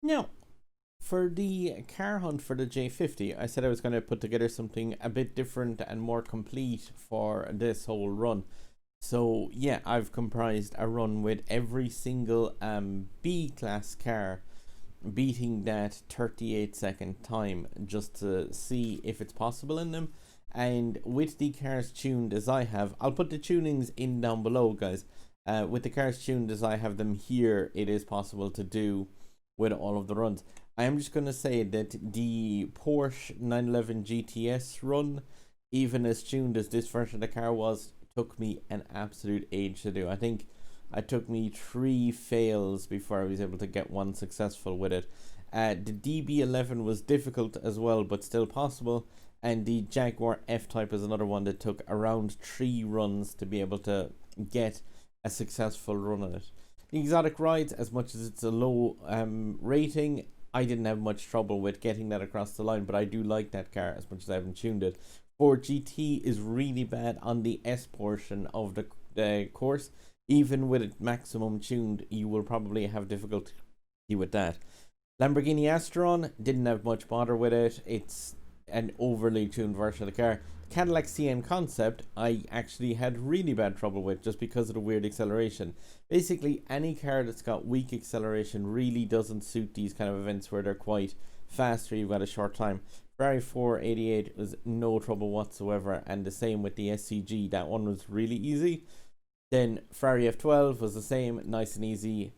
Now, for the car hunt for the J50, I said I was going to put together something a bit different and more complete for this whole run. So yeah, I've comprised a run with every single B class car beating that 38-second time just to see if it's possible in them. And with the cars tuned as I have, I'll put the tunings in down below, guys. With the cars tuned as I have them here, it is possible to do with all of the runs. I am just going to say that the Porsche 911 GTS run, even as tuned as this version of the car was, took me an absolute age to do. I think it took me 3 fails before I was able to get one successful with it. The DB11 was difficult as well, but still possible. And the Jaguar F type is another one that took around 3 runs to be able to get a successful run on it. The exotic rides, as much as it's a low rating, I didn't have much trouble with getting that across the line, but I do like that car as much as I haven't tuned it. Ford GT is really bad on the S portion of the course. Even with it maximum tuned, you will probably have difficulty with that. Lamborghini Asterion, didn't have much bother with it. It's an overly tuned version of the car. Cadillac Cien concept, I actually had really bad trouble with just because of the weird acceleration. Basically, any car that's got weak acceleration really doesn't suit these kind of events where they're quite fast or you've got a short time. Ferrari 488 was no trouble whatsoever, and the same with the SCG. That one was really easy. Then Ferrari F12 was the same, nice and easy.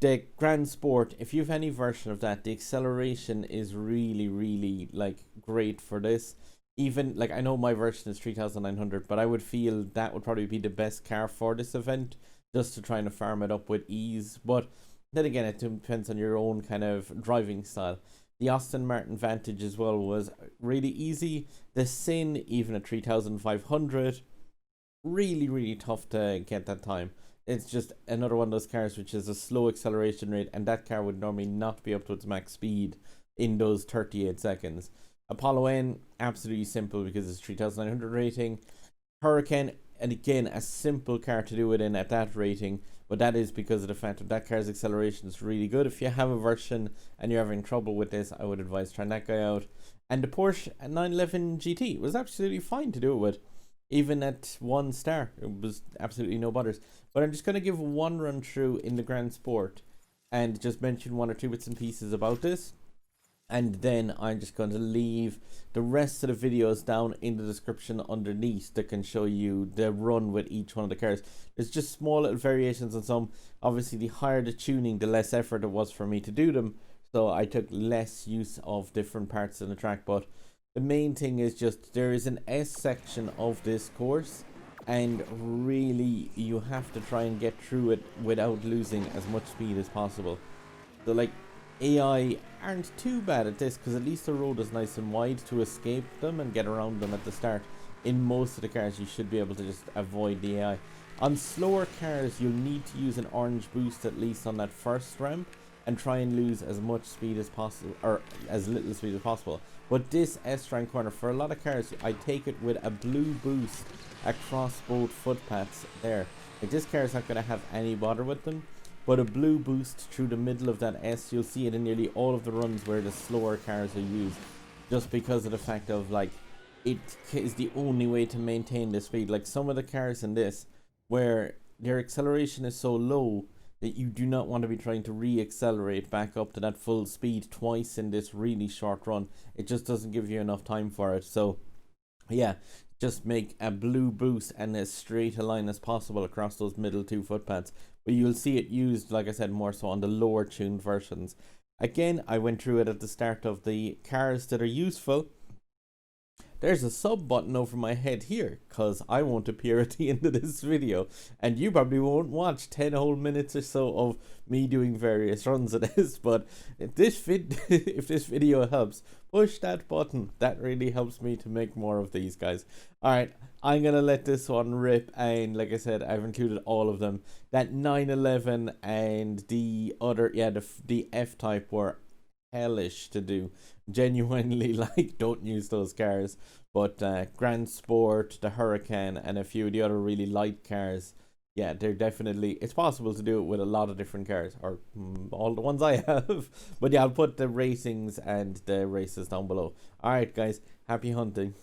The Grand Sport, if you have any version of that, the acceleration is really like great for this. Even like, I know my version is 3900, but I would feel that would probably be the best car for this event, just to try and farm it up with ease. But then again, it depends on your own kind of driving style. The Aston Martin Vantage as well was really easy. The Cien, even at 3500, really tough to get that time. It's just another one of those cars which is a slow acceleration rate, and that car would normally not be up to its max speed in those 38 seconds. Apollo N, absolutely simple because it's 3900 rating. Hurricane, and again, a simple car to do it in at that rating, but that is because of the fact that car's acceleration is really good. If you have a version and you're having trouble with this, I would advise trying that guy out. And the Porsche 911 GT was absolutely fine to do it with. Even at 1 star, it was absolutely no bothers. But I'm just going to give one run through in the Grand Sport and just mention 1 or 2 bits and pieces about this. And then I'm just going to leave the rest of the videos down in the description underneath that can show you the run with each one of the cars. There's just small little variations on some. Obviously, the higher the tuning, the less effort it was for me to do them. So I took less use of different parts of the track. But the main thing is just there is an S section of this course, and really you have to try and get through it without losing as much speed as possible. So like, AI aren't too bad at this because at least the road is nice and wide to escape them and get around them at the start. In most of the cars you should be able to just avoid the AI. On slower cars you'll need to use an orange boost at least on that first ramp and try and lose as much speed as possible, or as little speed as possible. But this S-rank corner, for a lot of cars, I take it with a blue boost across both footpaths there. Like, this car is not going to have any bother with them, but a blue boost through the middle of that S, you'll see it in nearly all of the runs where the slower cars are used, just because of the fact of, like, it is the only way to maintain the speed. Like, some of the cars in this, where their acceleration is so low that you do not want to be trying to re-accelerate back up to that full speed twice in this really short run. It just doesn't give you enough time for it. So yeah, just make a blue boost and as straight a line as possible across those middle 2 footpaths. But you'll see it used, like I said, more so on the lower tuned versions. Again, I went through it at the start of the cars that are useful. There's a sub button over my head here because I won't appear at the end of this video, and you probably won't watch 10 whole minutes or so of me doing various runs of this. But if this video helps, push that button. That really helps me to make more of these, guys. Alright, I'm gonna let this one rip, and like I said, I've included all of them. That 911 and the other, yeah, the F type were hellish to do. Genuinely, like, don't use those cars. But Grand Sport, the Hurricane, and a few of the other really light cars, yeah, they're definitely, it's possible to do it with a lot of different cars, or all the ones I have. But yeah, I'll put the ratings and the races down below. All right, guys, happy hunting.